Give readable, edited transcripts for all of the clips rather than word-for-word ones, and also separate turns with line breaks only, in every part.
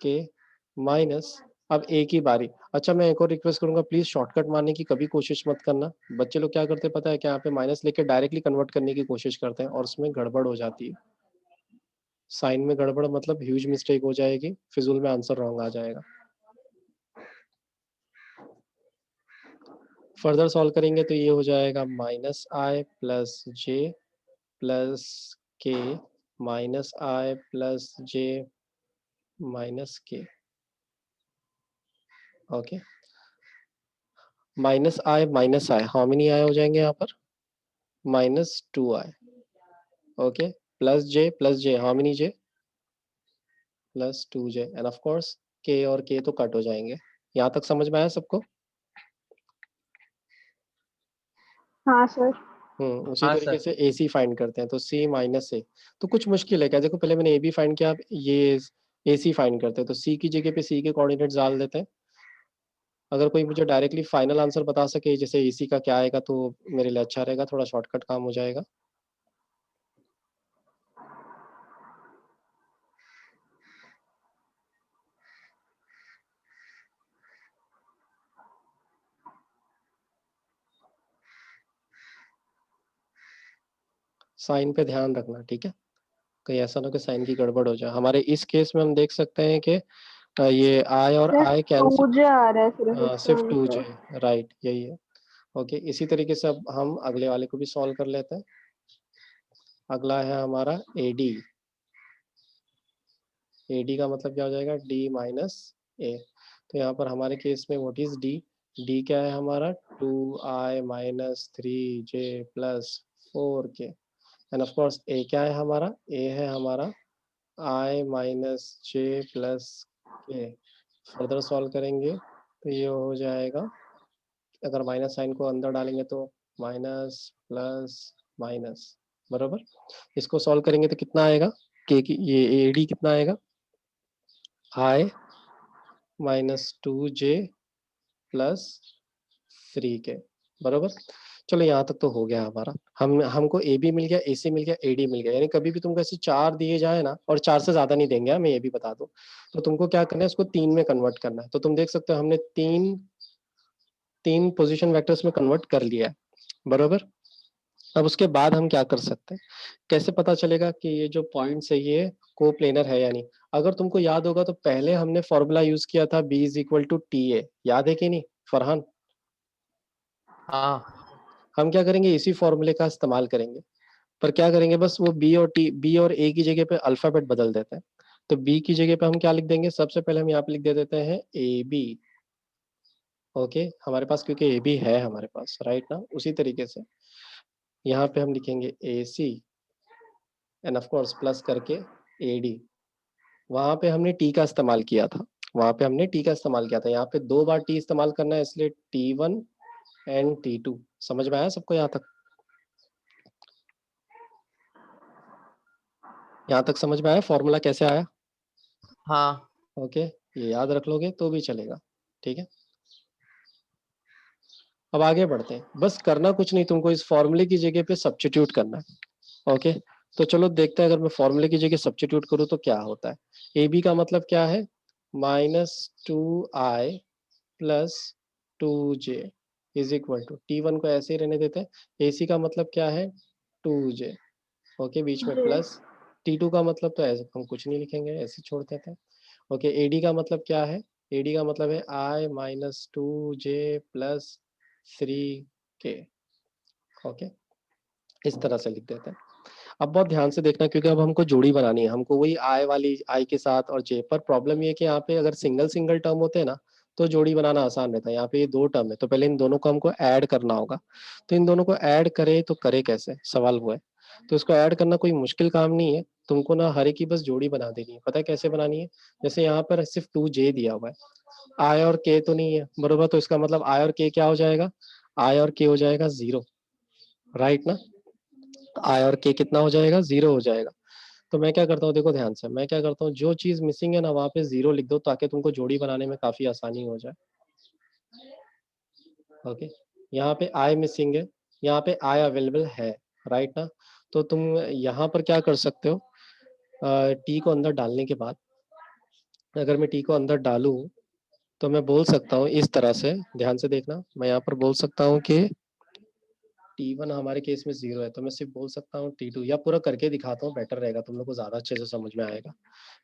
के माइनस, अब ए की बारी। अच्छा मैं एक और रिक्वेस्ट करूंगा, प्लीज शॉर्टकट मारने की कभी कोशिश मत करना। बच्चे लोग क्या करते हैं पता है क्या, यहाँ पे माइनस लेके डायरेक्टली कन्वर्ट करने की कोशिश करते हैं और उसमें गड़बड़ हो जाती है। साइन में गड़बड़ मतलब ह्यूज मिस्टेक हो जाएगी, फिजूल में आंसर रॉन्ग आ जाएगा। फर्दर सॉल्व करेंगे तो ये हो जाएगा माइनस आई प्लस जे प्लस के माइनस आई प्लस जे माइनस के। Okay, minus I, how many I हो जाएंगे यहाँ पर, -2i। Okay, plus J how many J, +2j, end of course के और के तो कट हो जाएंगे। यहाँ तक समझ में आया सबको?
हाँ सर।
उसी
हाँ
तरीके
सर।
से AC फाइंड करते हैं, तो C माइनस ए। तो कुछ मुश्किल है क्या, देखो पहले मैंने AB फाइंड किया, अब ये AC फाइंड करते हैं, तो C की जगह पे C के कोऑर्डिनेट्स डाल देते हैं। अगर कोई मुझे डायरेक्टली फाइनल आंसर बता सके जैसे AC का क्या आएगा तो मेरे लिए अच्छा रहेगा, थोड़ा शॉर्टकट काम हो जाएगा। साइन पे ध्यान रखना, ठीक है, कहीं ऐसा ना कि साइन की गड़बड़ हो जाए। हमारे इस केस में हम देख सकते हैं कि ये आई और
सिर्फ
आई कैंसिल,
2j आ रहा है सिर्फ इसका
सिर्फ 2j,
आंसर।
राइट यही है। ओके, इसी तरीके से अब हम अगले वाले को भी सॉल्व कर लेते हैं। अगला है हमारा AD। AD का मतलब क्या हो जाएगा, D माइनस ए। तो यहाँ पर हमारे केस में व्हाट इज D, D क्या है हमारा 2i minus 3j plus 4k, end of course A क्या है हमारा, A है हमारा i minus j plus k। Further solve करेंगे तो ये हो जाएगा, अगर माइनस साइन को अंदर डालेंगे तो माइनस प्लस माइनस, बराबर। इसको सॉल्व करेंगे तो कितना आएगा, के की ये AD कितना आएगा, i -2j प्लस 3k, बराबर। चलो यहाँ तक तो हो गया हमारा, हमको AB मिल गया, AC मिल गया, AD मिल गया। यानी कभी भी तुमको ऐसे 4 दिए जाए ना, और 4 से ज्यादा नहीं देंगे, मैं ये भी बता दूं, तो तुमको क्या करना है, इसको 3 में कन्वर्ट करना है। तो तुम देख सकते हो हमने तीन पोजीशन वेक्टर्स में कन्वर्ट कर लिया है, बराबर। अब उसके बाद हम क्या कर सकते हैं, कैसे पता चलेगा कि ये जो पॉइंट्स है ये कोप्लेनर है या नहीं। अगर तुमको याद होगा तो पहले हमने फॉर्मूला यूज किया था B is equal to TA, याद है कि नहीं फरहान?
हाँ
हम क्या करेंगे, इसी फॉर्मूले का इस्तेमाल करेंगे, पर क्या करेंगे, बस वो बी और ए की जगह पे अल्फाबेट बदल देते हैं। तो बी की जगह पे हम क्या लिख देंगे, सबसे पहले हम यहाँ पे लिख दे देते हैं AB। ओके, हमारे पास क्योंकि AB है हमारे पास, राइट ना, उसी तरीके से यहाँ पे हम लिखेंगे AC, end of course plus करके AD। वहां पे हमने टी का इस्तेमाल किया था, वहां पे हमने टी का इस्तेमाल किया था, यहाँ पे 2 बार टी इस्तेमाल करना है, इसलिए T1 एंड T2। समझ में आया सबको यहाँ तक? यहाँ तक समझ में आया फॉर्मूला कैसे आया?
हाँ।
ओके, ये याद रख लोगे तो भी चलेगा, ठीक है। अब आगे बढ़ते हैं, बस करना कुछ नहीं, तुमको इस फॉर्मूले की जगह पे सब्स्टिट्यूट करना है। ओके, तो चलो देखते हैं, अगर मैं फॉर्मूले की जगह सब्स्टिट्यूट करूँ तो क्या होता है। ए बी का मतलब क्या है, -2i plus 2j is equal to, T1 को ऐसे ही रहने देते हैं। AC का मतलब क्या है, 2j। ओके, बीच में
जी।
प्लस। T2 का मतलब तो ऐसे हम कुछ नहीं लिखेंगे, ऐसे ही छोड़ देते हैं। ओके, AD का मतलब क्या है, AD का मतलब है i -2j plus 3k। Okay, इस तरह से लिख देते हैं। अब बहुत ध्यान से देखना, क्योंकि अब हमको जोड़ी बनानी है, हमको वही आई वाली आई के साथ और जे। पर प्रॉब्लम ये कि यहाँ पे अगर सिंगल सिंगल टर्म होते हैं ना तो जोड़ी बनाना आसान रहता है। यहाँ पे ये 2 टर्म है, तो पहले इन दोनों को हमको ऐड करना होगा। तो इन दोनों को ऐड करे तो करे कैसे, सवाल हुआ है। तो इसको ऐड करना कोई मुश्किल काम नहीं है, तुमको ना हर एक की बस जोड़ी बना देनी है। पता है कैसे बनानी है, जैसे यहाँ पर सिर्फ 2j दिया हुआ है, आई और के तो नहीं है, बरोबर। तो इसका मतलब आई और के क्या हो जाएगा, आई और के हो जाएगा 0, राइट ना। आई और के कितना हो जाएगा, 0 हो जाएगा। तो मैं क्या करता हूँ, देखो ध्यान से, मैं क्या करता हूँ, जो चीज मिसिंग है ना वहाँ पे 0 लिख दो, ताकि तुमको जोड़ी बनाने में काफी आसानी हो जाए। ओके, यहाँ पे आई मिसिंग है, यहाँ पे आई अवेलेबल है, राइट ना। तो तुम यहाँ पर क्या कर सकते हो, टी को अंदर डालने के बाद अगर मैं टी को अंदर डालूं तो मैं बोल सकता हूँ इस तरह से, ध्यान से देखना, मैं यहाँ पर बोल सकता हूँ कि T1 हमारे केस में 0 है, तो मैं सिर्फ बोल सकता हूँ T2, या पूरा करके दिखाता हूँ, बेटर रहेगा, तुम लोग को ज्यादा अच्छे से समझ में आएगा।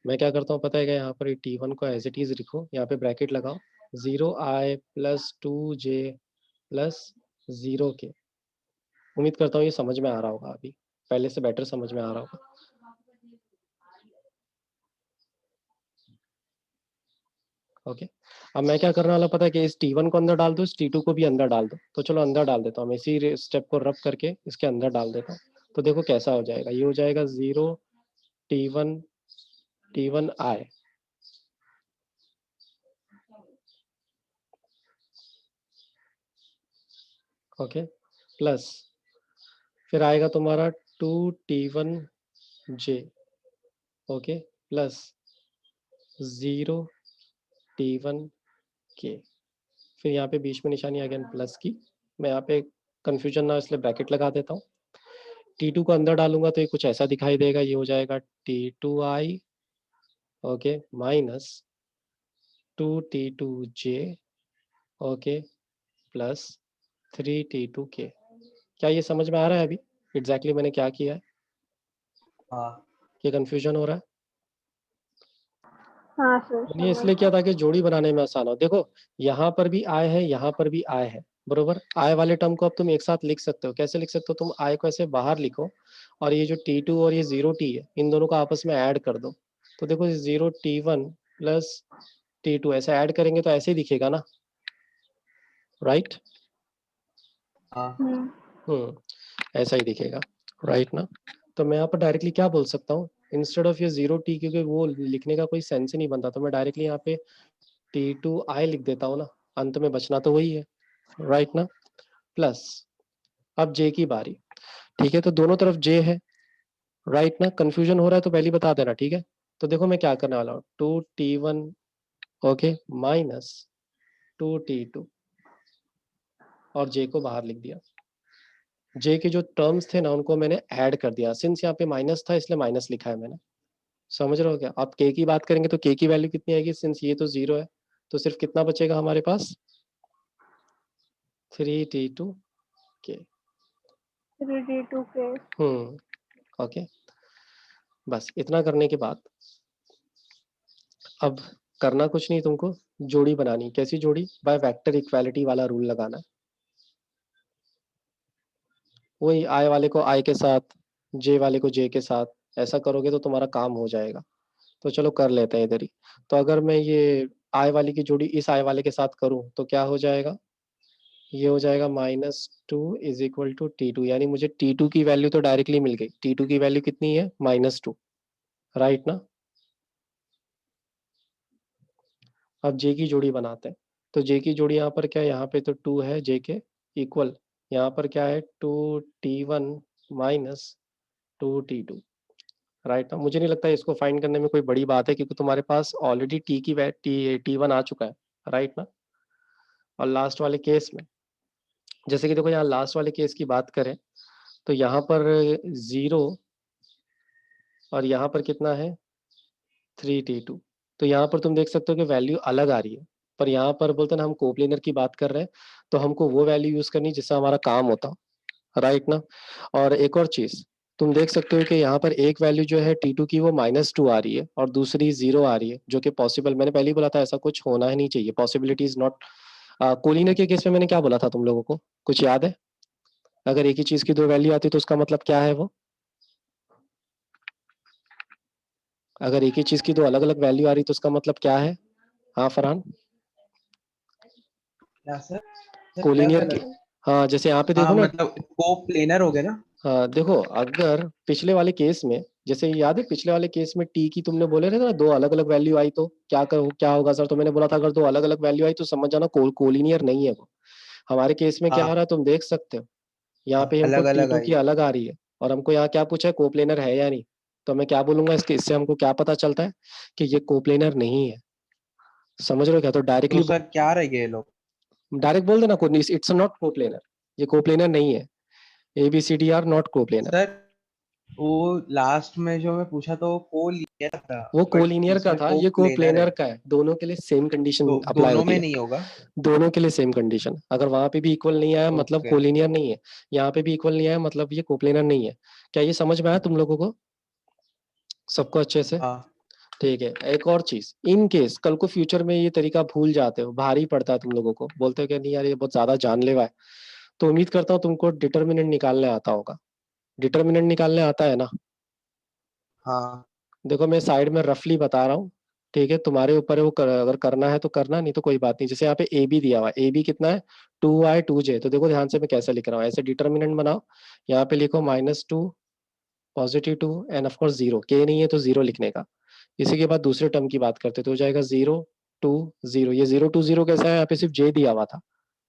मैं क्या करता हूँ पता है क्या, यहाँ पर T1 को एज इट इज लिखो, यहाँ पे ब्रैकेट लगाओ, 0i + 2j + 0k। उम्मीद करता हूँ ये समझ में आ रहा होगा, अभी पहले से बेटर समझ में आ रहा होगा। ओके, अब मैं क्या करने वाला पता है कि इस T1 को अंदर डाल दो, इस T2 को भी अंदर डाल दो। तो चलो अंदर डाल देता हूँ, मैं इसी स्टेप को रब करके इसके अंदर डाल देता हूँ। तो देखो कैसा हो जाएगा, ये हो जाएगा 0 T1i, ओके, प्लस फिर आएगा तुम्हारा 2T1j, ओके, प्लस 0T1k। फिर यहाँ पे बीच में निशानी अगेन प्लस की, मैं यहाँ पे कंफ्यूजन ना इसलिए ब्रैकेट लगा देता हूँ। T2 को अंदर डालूंगा तो ये कुछ ऐसा दिखाई देगा, ये हो जाएगा T2i, okay, minus 2T2j, okay, plus 3T2k। क्या ये समझ में आ रहा है अभी एग्जैक्टली मैंने क्या किया है?
हाँ
ये कंफ्यूजन हो रहा है?
हाँ सर
ये इसलिए
समझ
क्या था कि जोड़ी बनाने में आसान हो। देखो यहाँ पर भी आय है, यहाँ पर भी आय है, बरोबर। आय वाले टर्म को अब तुम एक साथ लिख सकते हो, कैसे लिख सकते हो, तुम आय को ऐसे बाहर लिखो और ये जो T2 और ये 0T है, इन दोनों को आपस में ऐड कर दो। तो देखो 0T1 + T2 ऐसे ऐड करेंगे तो ऐसे ही दिखेगा ना, राइट?
हाँ
ऐसा ही दिखेगा, राइट ना? तो मैं यहाँ पर डायरेक्टली क्या बोल सकता हूँ, इंस्टेड ऑफ ये 0T, क्योंकि वो लिखने का कोई सेंस ही नहीं बनता, तो मैं डायरेक्टली यहाँ पे T2i लिख देता हूँ ना, अंत में बचना तो वही है, राइट ना? प्लस अब j की बारी, ठीक है, तो दोनों तरफ j है, राइट ना? कंफ्यूजन हो रहा है तो पहले बता देना, ठीक है? तो देखो मैं क्या करने वाला हूँ, 2T1, ओके, माइनस 2T2 और j को बाहर लिख दिया। j के जो टर्म्स थे ना उनको मैंने ऐड कर दिया, सिंस यहाँ पे माइनस था इसलिए माइनस लिखा है मैंने। समझ रहे हो क्या? आप k की बात करेंगे तो k की वैल्यू कितनी आएगी, सिंस ये तो 0 है, तो सिर्फ कितना बचेगा हमारे पास, 3T2k।
3D2K।
ओके, बस इतना करने के बाद अब करना कुछ नहीं, तुमको जोड़ी बनानी। कैसी जोड़ी? बाय वेक्टर इक्वालिटी वाला रूल लगाना है। वही आई वाले को आई के साथ, जे वाले को जे के साथ, ऐसा करोगे तो तुम्हारा काम हो जाएगा। तो चलो कर लेते हैं इधर ही। तो अगर मैं ये आई वाली की जोड़ी इस आई वाले के साथ करूं तो क्या हो जाएगा, ये हो जाएगा -2 = T2, यानी मुझे T2 की वैल्यू तो डायरेक्टली मिल गई। T2 की वैल्यू कितनी है, -2, राइट ना? अब जे की जोड़ी बनाते हैं। तो जे की जोड़ी यहाँ पर क्या है, यहाँ पे तो 2 है जे के इक्वल, यहाँ पर क्या है 2T1 - 2T2, राइट ना? मुझे नहीं लगता इसको फाइंड करने में कोई बड़ी बात है, क्योंकि तुम्हारे पास ऑलरेडी T1 आ चुका है, राइट ना? और लास्ट वाले केस में, जैसे कि देखो यहाँ लास्ट वाले केस की बात करें तो यहाँ पर 0 और यहाँ पर कितना है 3T2। तो यहाँ पर तुम देख सकते हो कि वैल्यू अलग आ रही है, पर यहाँ पर बोलते ना हम कोप्लेनर की बात कर रहे हैं, तो हमको वो वैल्यू यूज करनी जिससे हमारा काम होता, राइट ना? और एक और चीज तुम देख सकते हो कि यहाँ पर एक वैल्यू जो है T2 की वो -2 आ रही है और दूसरी 0 आ रही है, जो कि पॉसिबल, मैंने पहले ही बोला था ऐसा कुछ होना ही नहीं चाहिए, पॉसिबिलिटी इज नॉट। कोलिनर के केस में मैंने क्या बोला था तुम लोगों को, कुछ याद है? अगर एक ही चीज की दो वैल्यू आती तो उसका मतलब क्या है वो? अगर एक ही चीज की दो अलग अलग वैल्यू आ रही तो उसका मतलब क्या है? हाँ फरहान?
क्या सर?
कोलिनियर के, हाँ जैसे यहाँ पे देखो
हाँ
ना,
मतलब को प्लेनर हो गए ना।
हाँ देखो अगर पिछले वाले केस में, जैसे याद है पिछले वाले केस में टी की तुमने बोले थे ना दो अलग अलग वैल्यू आई तो क्या होगा सर, तो मैंने बोला था अगर दो अलग अलग वैल्यू आई तो समझ जाना कोलिनियर नहीं है वो। हमारे केस में क्या आ
हाँ
रहा है तुम देख सकते हो, यहाँ पे हमको
अलग अलग
T2 की
आई।
अलग आ रही है और हमको यहाँ क्या पूछा है, कोप्लेनर है या नहीं। तो मैं क्या बोलूंगा इसके, इससे हमको क्या पता चलता है कि ये कोप्लेनर नहीं है। समझ रहे हो क्या? तो
तो सर क्या रह गए ये लोग?
डायरेक्ट बोल देना कोई, इट्स नॉट कोप्लेनर, ये कोप्लेनर नहीं है, ABCD are not coplanar.
Sir वो लास्ट में जो मैं पूछा तो को क्या था?
वो
बट
कोलिनियर का
इसमें
था, ये
कोप्लेनर
कोप्लेनर
है,
का है, दोनों के लिए सेम कंडीशन
तो
अप्लाई
दोनों
होती
में
है।
नहीं होगा।
दोनों के लिए सेम कंडीशन, अगर वहां पे भी इक्वल नहीं आया मतलब
ओके।
कोलिनियर नहीं है, यहाँ पे भी इक्वल नहीं आया मतलब ये कोप्लेनर नहीं है। क्या ये समझ में आया तुम लोगों को सबको अच्छे से?
हाँ
ठीक है, एक और चीज, इन केस कल को फ्यूचर में ये तरीका भूल जाते हो, भारी पड़ता है तुम लोगों को, बोलते हो कि नहीं यार ये बहुत ज्यादा जानलेवा है, तो उम्मीद करता हूँ तुमको डिटर्मिनेंट निकालने आता होगा। डिटर्मिनेंट निकालने आता है ना?
हाँ
देखो मैं साइड में रफली बता रहा हूँ, ठीक है, तुम्हारे ऊपर है वो अगर करना है तो करना, नहीं तो कोई बात नहीं। जैसे यहाँ पे ए बी दिया हुआ है, ए बी कितना है 2i 2j, तो देखो ध्यान से मैं कैसे लिख रहा हूँ, ऐसे डिटर्मिनेंट बनाओ, यहाँ पे लिखो -2 +2 एंड ऑफ कोर्स 0, के नहीं है तो 0 लिखने का। इसी के बाद दूसरे टर्म की बात करते तो हो जाएगा 0 2 0, ये 0 2 0 कैसा है, यहाँ पे सिर्फ जे दिया हुआ था,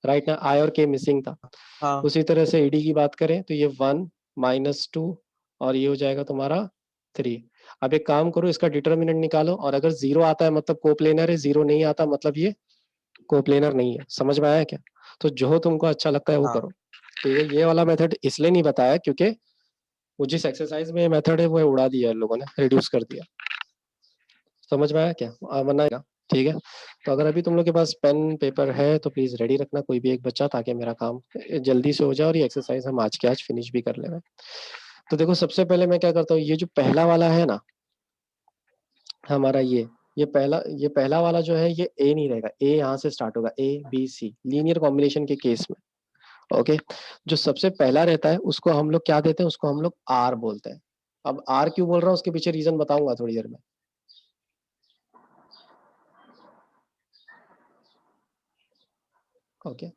राइट ना, आई और के मिसिंग था।
हाँ
उसी तरह से ईडी की बात करें तो ये 1 -2 और ये हो जाएगा तुम्हारा 3। अब एक काम करो, इसका डिटर्मिनेंट निकालो, और अगर 0 आता है मतलब कोप्लेनर है, 0 नहीं आता मतलब ये कोप्लेनर नहीं है। समझ में आया क्या? तो जो तुमको अच्छा लगता है वो
हाँ
करो। ठीक है, ये वाला मेथड इसलिए नहीं बताया क्योंकि वो जिस एक्सरसाइज में ये मेथड है वो उड़ा दिया है लोगों ने, रिड्यूस कर दिया। समझ में आया क्या? वरना आएगा। ठीक है, तो अगर अभी तुम लोग के पास पेन पेपर है तो प्लीज रेडी रखना कोई भी एक बच्चा, ताकि मेरा काम जल्दी से हो जाए और ये एक्सरसाइज हम आज के आज फिनिश भी कर लेंगे। तो देखो सबसे पहले मैं क्या करता हूँ, ये जो पहला वाला है ना हमारा, ये पहला वाला जो है ये ए नहीं रहेगा, ए यहाँ से स्टार्ट होगा, A B C linear combination के केस में। ओके, जो सबसे पहला रहता है उसको हम लोग क्या देते हैं, उसको हम लोग आर बोलते हैं। अब आर क्यों बोल रहा हूँ उसके पीछे रीजन बताऊंगा थोड़ी देर में। ओके,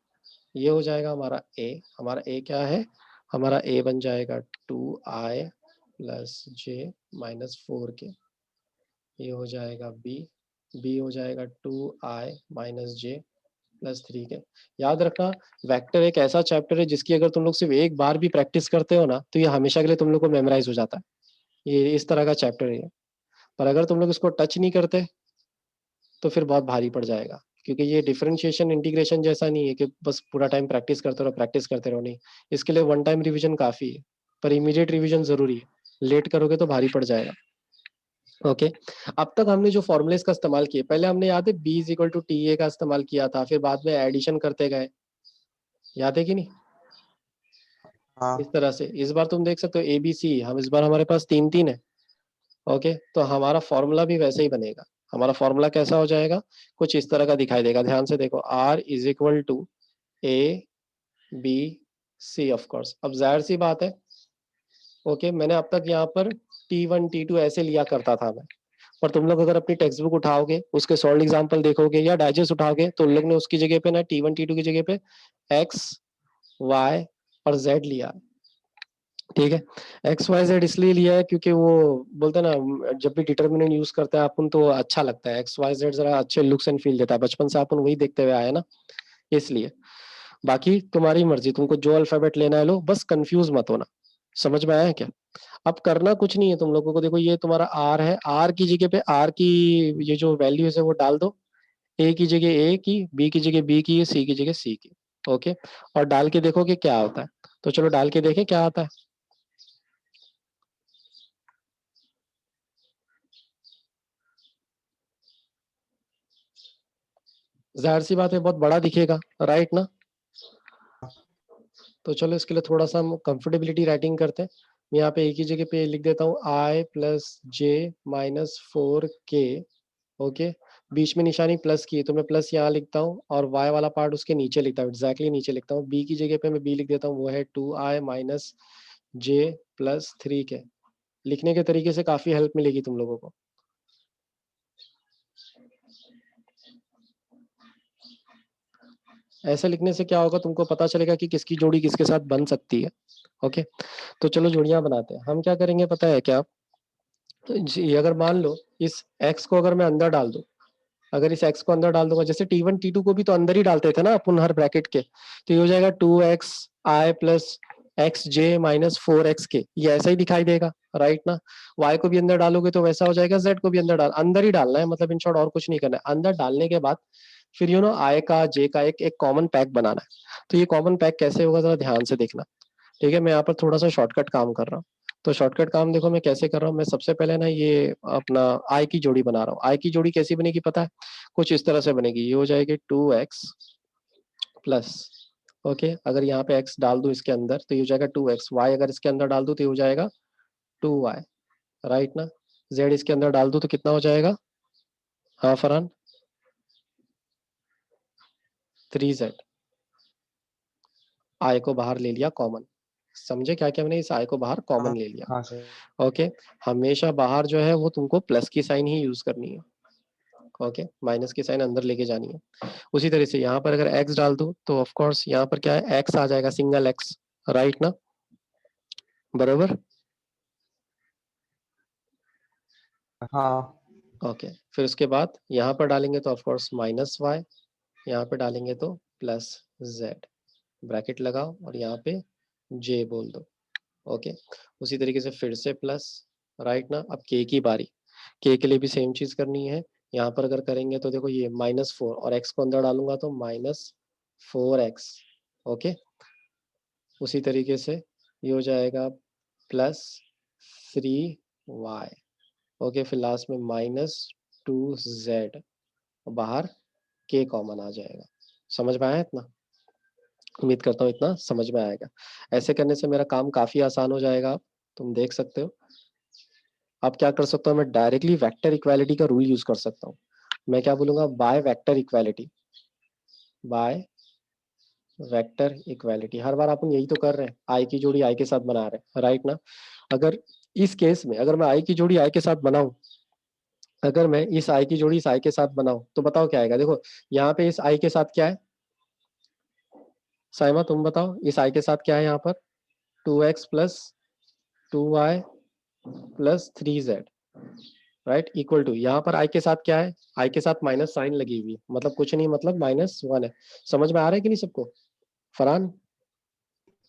ये हो जाएगा हमारा ए। हमारा ए क्या है, हमारा ए बन जाएगा 2i + j - 4k। ये हो जाएगा बी, बी हो जाएगा 2i - j + 3k। याद रखना, वेक्टर एक ऐसा चैप्टर है जिसकी अगर तुम लोग सिर्फ एक बार भी प्रैक्टिस करते हो ना तो ये हमेशा के लिए तुम लोग को मेमोराइज हो जाता है। ये इस तरह का चैप्टर है ये। पर अगर तुम लोग इसको टच नहीं करते तो फिर बहुत भारी पड़ जाएगा, क्योंकि ये डिफरेंशिएशन इंटीग्रेशन जैसा नहीं है कि बस पूरा टाइम प्रैक्टिस करते रहो प्रैक्टिस करते रहो, नहीं। इसके लिए वन टाइम रिवीजन काफी है, पर इमीडिएट रिवीजन जरूरी है, लेट करोगे तो भारी पड़ जाएगा। ओके, अब तक हमने जो फॉर्मूलेस का इस्तेमाल किए, पहले हमने याद है b = TA का इस्तेमाल किया था, फिर बाद में एडिशन करते गए, याद है कि नहीं? इस
हाँ
तरह से इस बार तुम देख सकते हो ABC, हम इस बार हमारे पास 3 3 है। ओके, तो हमारा फॉर्मूला भी वैसे ही बनेगा। हमारा फॉर्मूला कैसा हो जाएगा, कुछ इस तरह का दिखाई देगा। ध्यान से देखो, R = ABC, ऑफ कोर्स। अब जाहिर सी बात है, ओके, मैंने अब तक यहाँ पर T1 T2 ऐसे लिया करता था मैं, पर तुम लोग अगर अपनी टेक्स्ट बुक उठाओगे, उसके सॉल्व एग्जाम्पल देखोगे या डाइजेस्ट उठाओगे, तो उन लोग ने उसकी जगह पे ना T1 T2 की जगह पे X Y और Z लिया। ठीक है, XYZ इसलिए लिया है क्योंकि वो बोलते हैं ना, जब भी डिटर्मिनेंट यूज करते हैं अपन तो अच्छा लगता है, XYZ जरा अच्छे लुक्स एंड फील देता है, बचपन से अपन वही देखते हुए आए ना, इसलिए। बाकी तुम्हारी मर्जी, तुमको जो अल्फाबेट लेना है लो, बस कंफ्यूज मत होना। समझ में आया है क्या? अब करना कुछ नहीं है तुम लोगों को, देखो ये तुम्हारा आर है, आर की जगह पे आर की ये जो वैल्यूज है वो डाल दो, ए की जगह ए की, बी की जगह बी की, सी की जगह सी की। ओके, और डाल के देखो कि क्या होता है, तो चलो डाल के देखें क्या आता है। जाहिर सी बात है बहुत बड़ा दिखेगा, राइट ना? तो चलो इसके लिए थोड़ा सा हम कंफर्टेबिलिटी राइटिंग करते हैं। मैं यहाँ पे एक ही जगह पे लिख देता हूँ i + j - 4k। ओके, बीच में निशानी प्लस की है तो मैं प्लस यहाँ लिखता हूँ, और y वाला पार्ट उसके नीचे लिखता हूँ, एग्जैक्टली नीचे लिखता हूँ। b की जगह पे मैं b लिख देता हूँ, वो है 2i - j + 3k। लिखने के तरीके से काफी हेल्प मिलेगी तुम लोगों को। ऐसे लिखने से क्या होगा, तुमको पता चलेगा कि किसकी जोड़ी किसके साथ बन सकती है। ओके, तो चलो जोड़ियां बनाते हैं। हम क्या करेंगे पता है क्या, जी अगर मान लो इस x को अगर मैं अंदर डाल दूं, अगर इस x को अंदर डाल दूंगा, जैसे T1 T2 को भी तो अंदर ही डालते थे ना अपन हर ब्रैकेट के, तो ये हो जाएगा 2xi + xj - 4xk, ये ऐसा ही दिखाई देगा, राइट ना? y को भी अंदर डालोगे तो वैसा हो जाएगा, z को भी अंदर ही डालना है, मतलब इन शॉर्ट और कुछ नहीं करना है। अंदर डालने के बाद फिर i का j का एक कॉमन पैक बनाना है। तो ये कॉमन पैक कैसे होगा जरा ध्यान से देखना। ठीक है, मैं यहाँ पर थोड़ा सा शॉर्टकट काम कर रहा हूँ। तो शॉर्टकट काम देखो मैं कैसे कर रहा हूँ। मैं सबसे पहले ना ये अपना आई की जोड़ी बना रहा हूँ। आई की जोड़ी कैसी बनेगी पता है? कुछ इस तरह से बनेगी, ये हो जाएगी 2x प्लस, ओके, अगर यहाँ पे x डाल दूं इसके अंदर तो ये हो जाएगा 2x, y अगर इसके अंदर डाल दूं तो ये हो जाएगा 2y, राइट ना। z इसके अंदर डाल दूं तो कितना हो जाएगा? हाँ फरहान, 3z। i को बाहर ले लिया कॉमन, समझे क्या क्या मैंने इस i को बाहर कॉमन
हाँ
ले लिया।
हाँ सर।
ओके, हमेशा बाहर जो है वो तुमको प्लस की साइन ही यूज करनी है, ओके, माइनस की साइन अंदर लेके जानी है। उसी तरह से यहाँ पर अगर x डाल दूं तो ऑफ कोर्स यहाँ पर क्या है, x आ जाएगा, सिंगल x, राइट ना, बराबर।
हाँ
ओके, फिर उसके बाद यहाँ पर डालेंगे तो ऑफ कोर्स माइनस वाई, यहाँ पे डालेंगे तो प्लस जेड, ब्रैकेट लगाओ और यहाँ पे जे बोल दो, ओके। उसी तरीके से फिर से प्लस, राइट ना। अब के की बारी, के लिए भी सेम चीज करनी है। यहाँ पर अगर करेंगे तो देखो ये -4 और एक्स को अंदर डालूंगा तो -4x, ओके। उसी तरीके से ये हो जाएगा +3y, ओके, फिर लास्ट में -2z, बाहर के कॉमन आ जाएगा। समझ में आया इतना? उम्मीद करता हूँ इतना समझ में आएगा। ऐसे करने से मेरा काम काफी आसान हो जाएगा, तुम देख सकते हो। अब क्या कर सकता हूँ मैं, डायरेक्टली वेक्टर इक्वालिटी का रूल यूज कर सकता हूँ। मैं क्या बोलूंगा, by vector equality, by vector equality. हर बार अपन यही तो कर रहे हैं, आई की जोड़ी आई के साथ बना रहे हैं, राइट ना। अगर इस केस में अगर मैं आई की जोड़ी आई के साथ बनाऊं, अगर मैं इस आई की जोड़ी इस आई के साथ बनाऊं तो बताओ क्या आएगा। देखो यहाँ पे इस आई के साथ क्या है, साइमा तुम बताओ, इस आई के साथ क्या है यहाँ पर, 2x plus 2y plus 3z, right, equal to, यहाँ पर आई के साथ क्या है, आई के साथ माइनस साइन लगी हुई है, मतलब कुछ नहीं, मतलब -1 है। समझ में आ रहा है कि नहीं सबको? फरहान,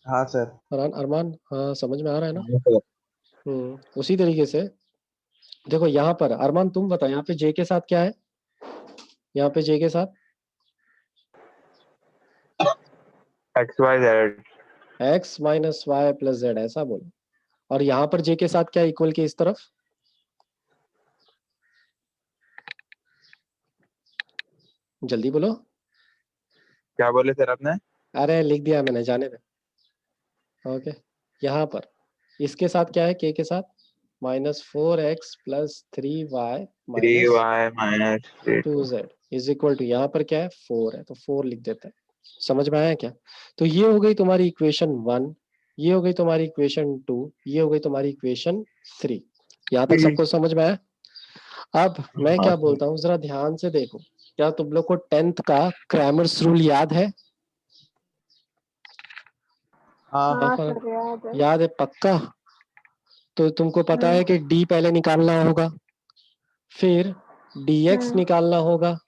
हाँ सर।
फरहान, अरमान, हाँ समझ में आ रहा है ना।
हाँ सर।
उसी तरीके से देखो यहाँ पर अरमान तुम बताओ, यहाँ पे जे के साथ क्या है, यहाँ पे जे के साथ
XYZ
x minus Y plus Z, ऐसा बोलो। और यहाँ पर जे के साथ क्या है, इक्वल के इस तरफ, जल्दी बोलो।
क्या बोले सर आपने?
अरे लिख दिया मैंने, जाने दे। ओके, यहाँ पर इसके साथ क्या है, के साथ -4x plus 3y minus
3Y minus
2z is equal to, यहाँ पर क्या है 4 है तो 4 लिख देते हैं। समझ में आया क्या? तो ये हो गई तुम्हारी इक्वेशन 1, ये हो गई तुम्हारी इक्वेशन 2, ये हो गई तुम्हारी इक्वेशन 3। यहाँ तक सबको समझ में आया? अब मैं क्या बोलता हूँ, जरा ध्यान से देखो, क्या तुम लोग को 10th का क्रैमर्स रूल याद है?
हाँ
हाँ सर याद है।
याद है पक्का? तो तुमको पता है कि d पहले निकालना होगा, फिर dx निकालना होगा,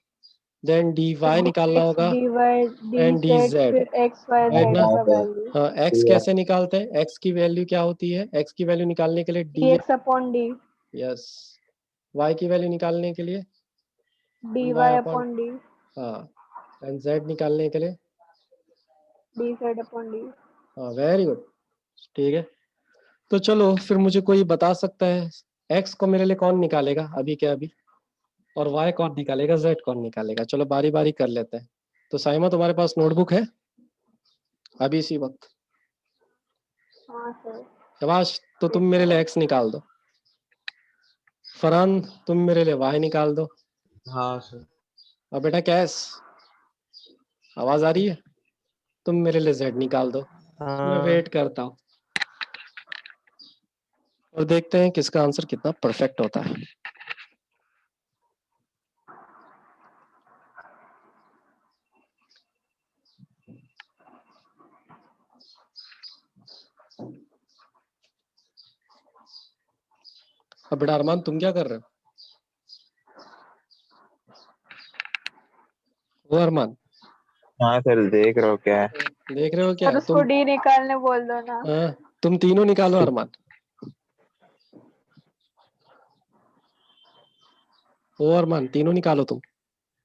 देन dy निकालना होगा,
D Y D
and
Z
dz,
फिर एक्स वाई
राइट
जेड
ना।
का वैल्यू
हाँ, x कैसे निकालते हैं, x की वैल्यू क्या होती है, x की वैल्यू निकालने के लिए
D X upon D,
yes, y की वैल्यू निकालने के लिए
D
y
Y
upon,
upon D,
हाँ, एंड z निकालने के लिए,
डी जेड अपॉन डी।
हाँ, वेरी गुड, ठीक है। तो चलो फिर मुझे कोई बता सकता है x को मेरे लिए कौन निकालेगा अभी के अभी, और y कौन निकालेगा, z कौन निकालेगा? चलो बारी बारी कर लेते हैं। तो साइमा तुम्हारे पास नोटबुक है अभी इसी वक्त?
हाँ सर।
शाबाश, तो तुम मेरे लिए x निकाल दो। फरहान तुम मेरे लिए y निकाल दो।
हाँ सर।
और बेटा कैस, आवाज आ रही है? तुम मेरे लिए z निकाल दो। मैं वेट करता हूँ और देखते हैं किसका आंसर कितना परफेक्ट होता है। अब बेटा अरमान तुम क्या कर रहे हो? वो अरमान,
हाँ सर, देख रहे हो क्या है?
देख रहे हो क्या
सर उसको
तुम?
डी निकालने बोल दो ना।
तुम तीनों निकालो अरमान। ओ अरमान तीनों निकालो तुम।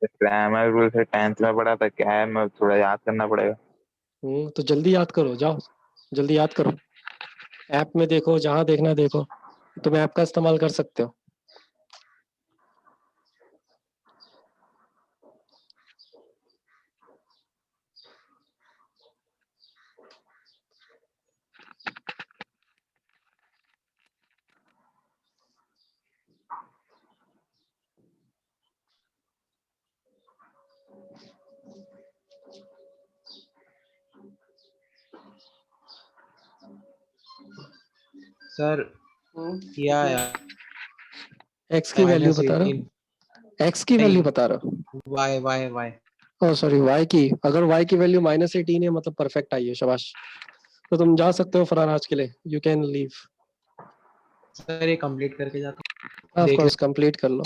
ग्रामर रूल से 10th में पढ़ा था, क्या है, मैं थोड़ा याद करना पड़ेगा।
तो जल्दी याद करो, जाओ जल्दी याद करो। ऐप में देखो, जहां देखना देखो, तुम ऐप का इस्तेमाल कर सकते हो।
सर किया है
एक्स की वैल्यू
-18
बता रहे हो? एक्स की वैल्यू बता रहे हो?
Y Y Y
oh sorry, Y की। अगर वाई की वैल्यू -18 है मतलब परफेक्ट आई है, शाबाश। तो तुम जा सकते हो फरहान आज के लिए, यू कैन लीव।
सर ये कंप्लीट करके जाता हूँ।
ऑफ
देख
कोर्स कंप्लीट कर लो।